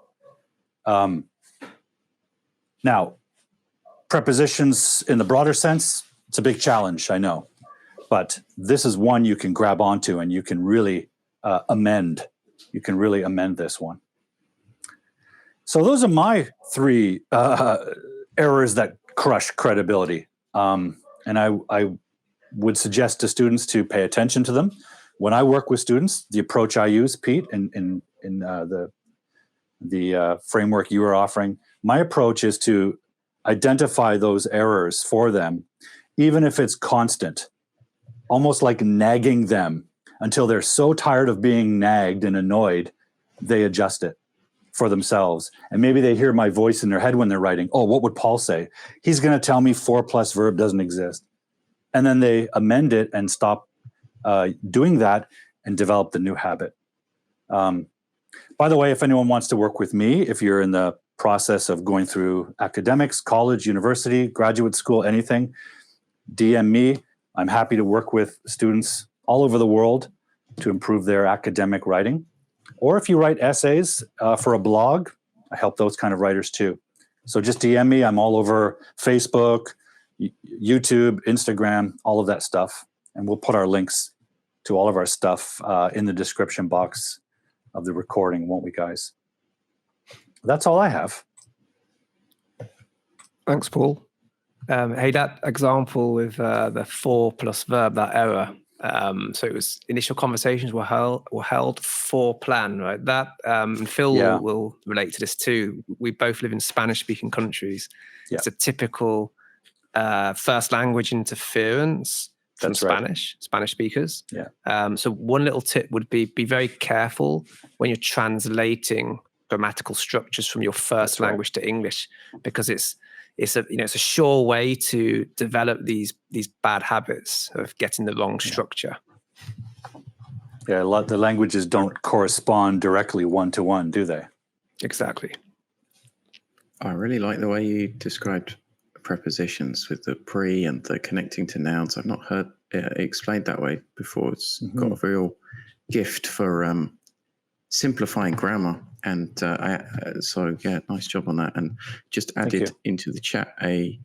Now, prepositions in the broader sense, it's a big challenge, I know. But this is one you can grab onto and you can really amend. You can really amend this one. So those are my three errors that crush credibility. And I would suggest to students to pay attention to them. When I work with students, the approach I use, Pete, in the framework you are offering, my approach is to identify those errors for them, even if it's constant, almost like nagging them until they're so tired of being nagged and annoyed, they adjust it for themselves. And maybe they hear my voice in their head when they're writing, oh, what would Paul say? He's going to tell me for plus verb doesn't exist. And then they amend it and stop doing that and develop the new habit. By the way, if anyone wants to work with me, if you're in the process of going through academics, college, university, graduate school, anything, DM me. I'm happy to work with students all over the world to improve their academic writing. Or if you write essays for a blog, I help those kind of writers too. So just DM me. I'm all over Facebook, YouTube, Instagram, all of that stuff. And we'll put our links to all of our stuff in the description box of the recording, won't we, guys? That's all I have. Thanks, Paul. Hey, that example with the for plus verb, that error. So it was initial conversations were held for plan, right? That and Phil will relate to this too. We both live in Spanish-speaking countries. Yeah. It's a typical first language interference from Spanish speakers. Yeah. So one little tip would be very careful when you're translating grammatical structures from your first language to English, because it's a sure way to develop these bad habits of getting the wrong structure. Yeah, the languages don't correspond directly one-to-one, do they? Exactly. I really like the way you described prepositions with the pre and the connecting to nouns. I've not heard it explained that way before. It's got a real gift for simplifying grammar. And so, yeah, nice job on that. And just added into the chat a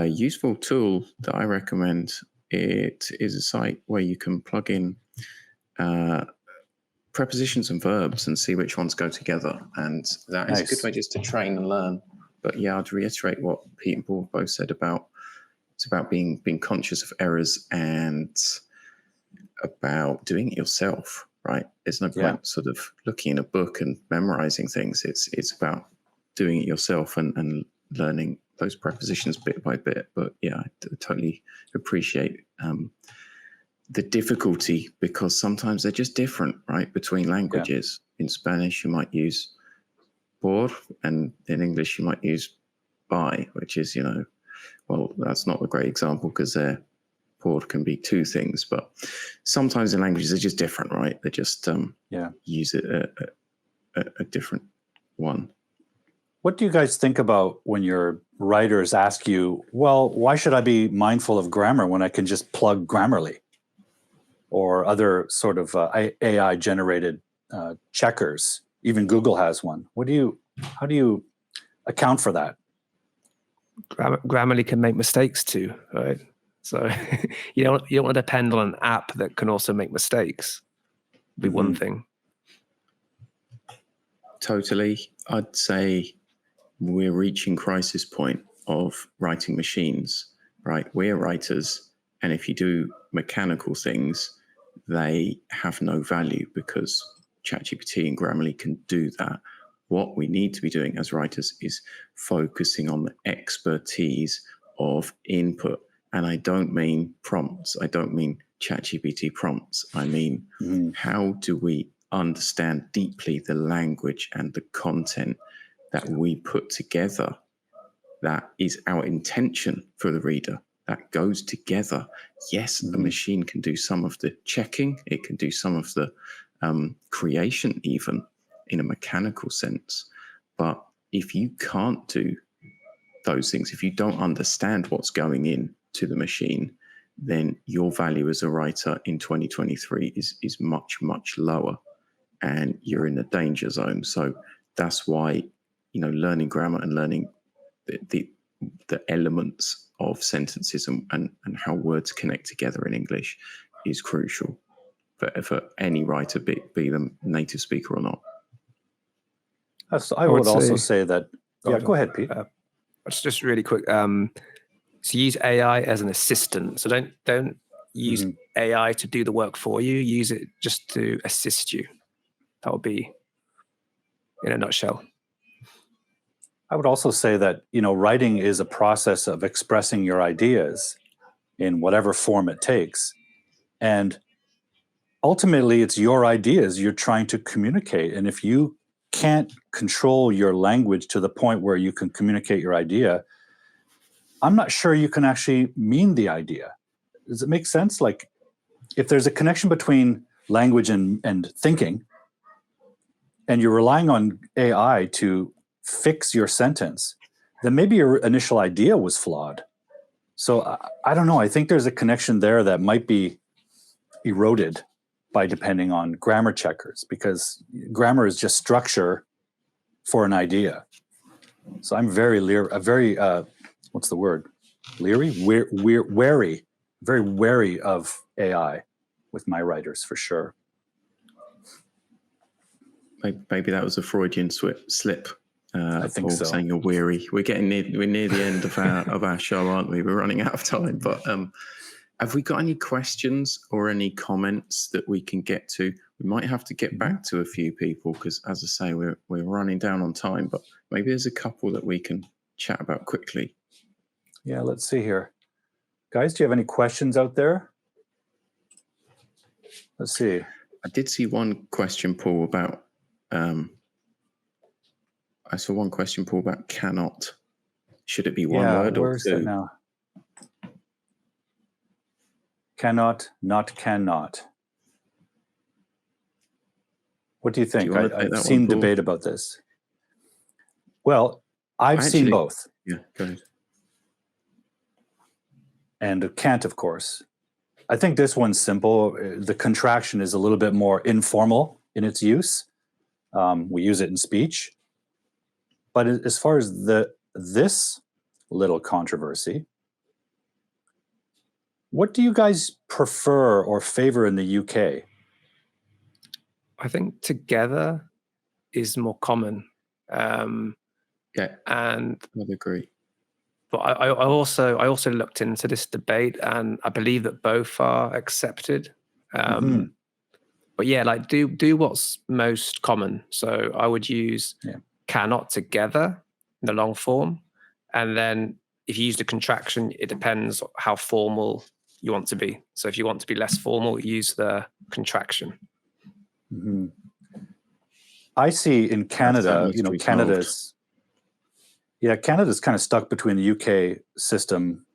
useful tool that I recommend. It is a site where you can plug in prepositions and verbs and see which ones go together. And that is a good way just to train and learn. But yeah, I'd reiterate what Pete and Paul both said about it's about being conscious of errors and about doing it yourself. Right. There's no point sort of looking in a book and memorizing things. It's about doing it yourself and learning those prepositions bit by bit. But yeah, I totally appreciate the difficulty, because sometimes they're just different, right? Between languages. In Spanish, you might use por, and in English, you might use by, which is, well, that's not a great example because por can be two things, but sometimes in languages they're just different, right? They just use a different one. What do you guys think about when your writers ask you, well, why should I be mindful of grammar when I can just plug Grammarly or other sort of AI generated checkers? Even Google has one. How do you account for that? Grammarly can make mistakes too, right? So you don't want to depend on an app that can also make mistakes. Be one thing. Totally. I'd say we're reaching crisis point of writing machines, right? We're writers, and if you do mechanical things, they have no value because ChatGPT and Grammarly can do that. What we need to be doing as writers is focusing on the expertise of input. And I don't mean prompts. I don't mean ChatGPT prompts. I mean, how do we understand deeply the language and the content that we put together? That is our intention for the reader. That goes together. Yes, the machine can do some of the checking. It can do some of the creation, even in a mechanical sense. But if you can't do those things, if you don't understand what's going in to the machine, then your value as a writer in 2023 is much, much lower, and you're in the danger zone. So that's why, learning grammar and learning the elements of sentences and how words connect together in English is crucial for any writer, be them native speaker or not. I would also say that. Yeah, go ahead, Pete. Just really quick. So use AI as an assistant. So don't use AI to do the work for you. Use it just to assist you. That would be in a nutshell. I would also say that, writing is a process of expressing your ideas in whatever form it takes. And ultimately, it's your ideas you're trying to communicate. And if you can't control your language to the point where you can communicate your idea, I'm not sure you can actually mean the idea. Does it make sense? Like, if there's a connection between language and thinking, and you're relying on AI to fix your sentence, then maybe your initial idea was flawed. So I don't know. I think there's a connection there that might be eroded by depending on grammar checkers, because grammar is just structure for an idea. So I'm very what's the word? Leery? Wary, very wary of AI with my writers, for sure. Maybe that was a Freudian slip. I think Paul so. saying you're weary. We're near the end of our show, aren't we? We're running out of time. But have we got any questions or any comments that we can get to? We might have to get back to a few people because, as I say, we're running down on time. But maybe there's a couple that we can chat about quickly. Yeah, let's see here. Guys, do you have any questions out there? Let's see. I did see one question, Paul, about I saw one question, Paul, about cannot. Should it be one word or where's two? that now? Cannot, not cannot. What do you think? I've seen debate about this. Well, I've seen both. Yeah, go ahead. And can't, of course. I think this one's simple. The contraction is a little bit more informal in its use. We use it in speech. But as far as this little controversy, what do you guys prefer or favor in the UK? I think together is more common. Yeah, and I would agree. But I also looked into this debate, and I believe that both are accepted. But yeah, like do what's most common. So I would use cannot together in the long form, and then if you use the contraction, it depends how formal you want to be. So if you want to be less formal, use the contraction. Mm-hmm. I see in Canada, Canada's kind of stuck between the UK system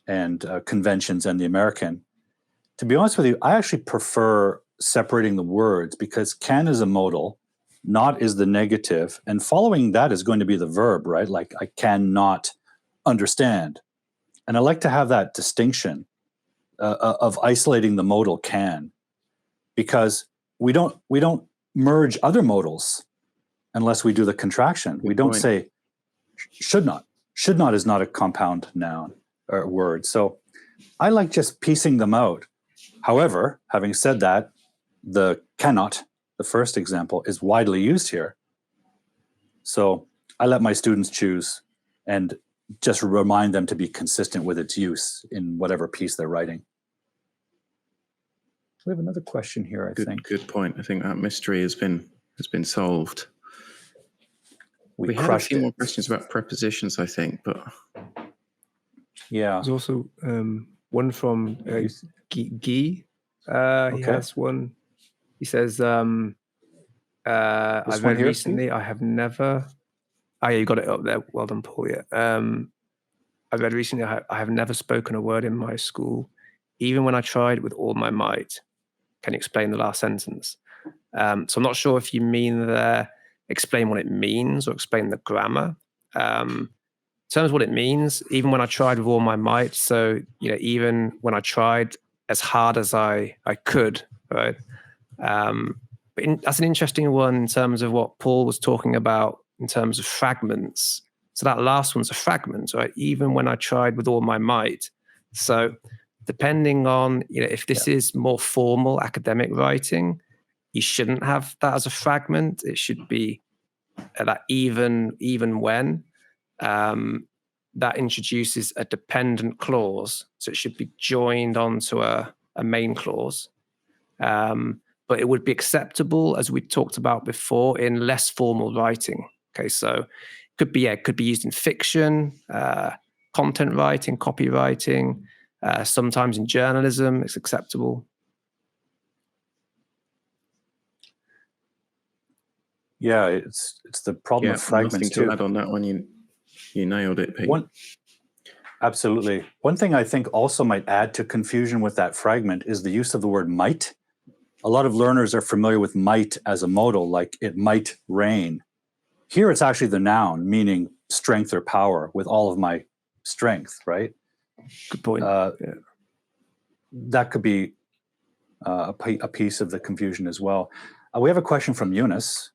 and conventions and the American. To be honest with you, I actually prefer separating the words because can is a modal, not is the negative, and following that is going to be the verb, right? Like I cannot understand. And I like to have that distinction of isolating the modal can, because we don't merge other modals unless we do the contraction. We don't say should not. Should not is not a compound noun or word. So I like just piecing them out. However, having said that, the cannot, the first example, is widely used here. So I let my students choose and just remind them to be consistent with its use in whatever piece they're writing. We have another question here, I think. Good point. I think that mystery has been solved. We had a few more questions about prepositions, I think, but yeah. There's also one from Guy. He has one. He says, "I've read recently. I have never." Oh yeah, you got it up there. Well done, Paul. Yeah. I read recently. I have never spoken a word in my school, even when I tried with all my might. Can you explain the last sentence? So I'm not sure if you mean there explain what it means or explain the grammar. In terms of what it means, even when I tried with all my might, so even when I tried as hard as I could, right? That's an interesting one in terms of what Paul was talking about in terms of fragments. So that last one's a fragment, right? Even when I tried with all my might. So depending on if this is more formal academic writing, you shouldn't have that as a fragment. It should be that even when. That introduces a dependent clause. So it should be joined onto a main clause. But it would be acceptable, as we talked about before, in less formal writing. Okay, so it could be used in fiction, content writing, copywriting, sometimes in journalism, it's acceptable. Yeah, it's the problem of fragments nothing too. To add on that one, you nailed it, Pete. Absolutely. One thing I think also might add to confusion with that fragment is the use of the word might. A lot of learners are familiar with might as a modal, like it might rain. Here it's actually the noun, meaning strength or power, with all of my strength, right? Good point. That could be a piece of the confusion as well. We have a question from Eunice.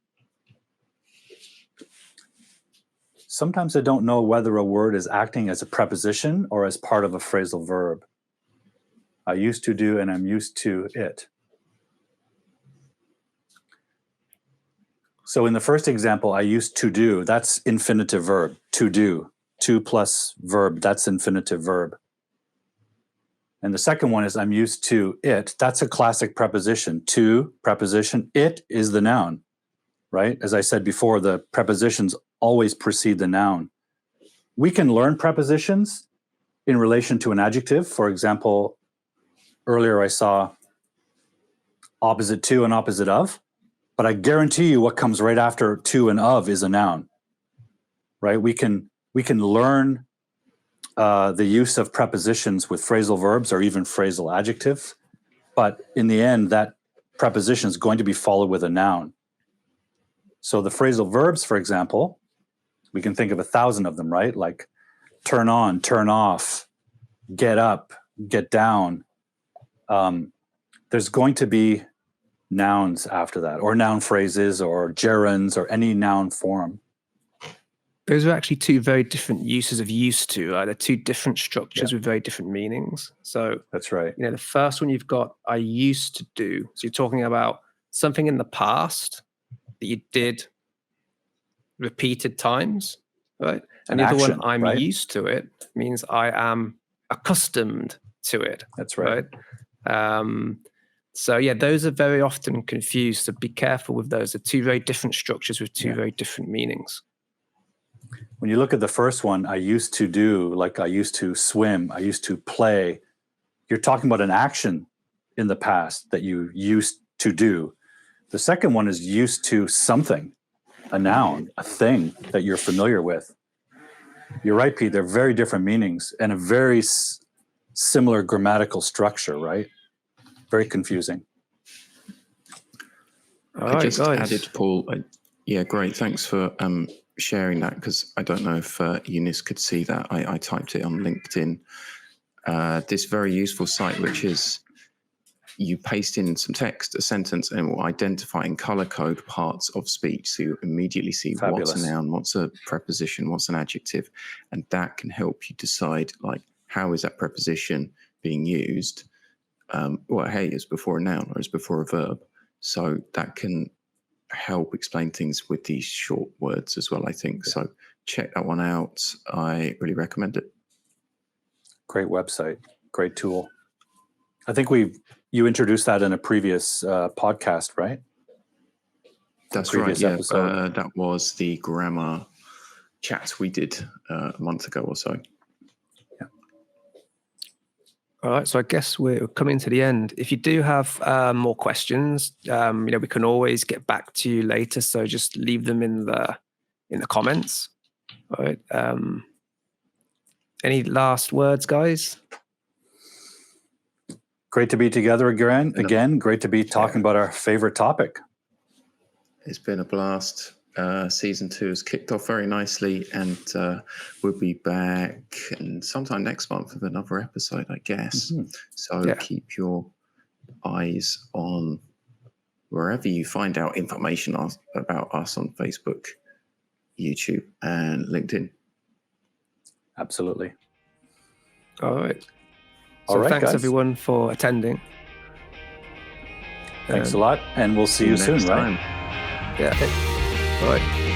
Sometimes I don't know whether a word is acting as a preposition or as part of a phrasal verb. I used to do and I'm used to it. So in the first example, I used to do, that's infinitive verb, to do. To plus verb, that's infinitive verb. And the second one is I'm used to it. That's a classic preposition. To, preposition. It is the noun, right? As I said before, the prepositions always precede the noun. We can learn prepositions in relation to an adjective. For example, earlier I saw opposite to and opposite of, but I guarantee you what comes right after to and of is a noun, right? We can learn the use of prepositions with phrasal verbs or even phrasal adjectives, but in the end, that preposition is going to be followed with a noun. So the phrasal verbs, for example, we can think of 1,000 of them, right? Like turn on, turn off, get up, get down. There's going to be nouns after that, or noun phrases, or gerunds, or any noun form. Those are actually two very different uses of used to. They're two different structures with very different meanings. So that's right. You know, the first one you've got, I used to do. So you're talking about something in the past that you did repeated times, right? And the other one, I'm used to it, means I am accustomed to it. That's right. So yeah, those are very often confused. So be careful with those. They're two very different structures with two very different meanings. When you look at the first one, I used to do, like I used to swim, I used to play, you're talking about an action in the past that you used to do. The second one is used to something, a noun, a thing that you're familiar with. You're right, Pete, they're very different meanings and a very similar grammatical structure, right? Very confusing. I just added, Paul. Yeah, great. Thanks for sharing that, because I don't know if Eunice could see that. I typed it on LinkedIn. This very useful site, which is you paste in some text, a sentence, and it will identify and color code parts of speech. So you immediately see what's a noun, what's a preposition, what's an adjective. And that can help you decide, like, how is that preposition being used? Hey, it's before a noun or it's before a verb. So that can help explain things with these short words as well, I think. So check that one out. I really recommend it. Great website, great tool. I think you introduced that in a previous podcast, right? That's right. Yeah, that was the grammar chat we did a month ago or so. Yeah. All right, so I guess we're coming to the end. If you do have more questions, we can always get back to you later. So just leave them in the comments. All right. Any last words, guys? Great to be together again. Great to be talking about our favorite topic. It's been a blast. Season 2 has kicked off very nicely, and we'll be back sometime next month with another episode, I guess. Mm-hmm. So keep your eyes on wherever you find out information about us on Facebook, YouTube, and LinkedIn. Absolutely. All right. So thanks, guys, everyone, for attending. Thanks a lot, and we'll see you soon, right? Yeah. All right.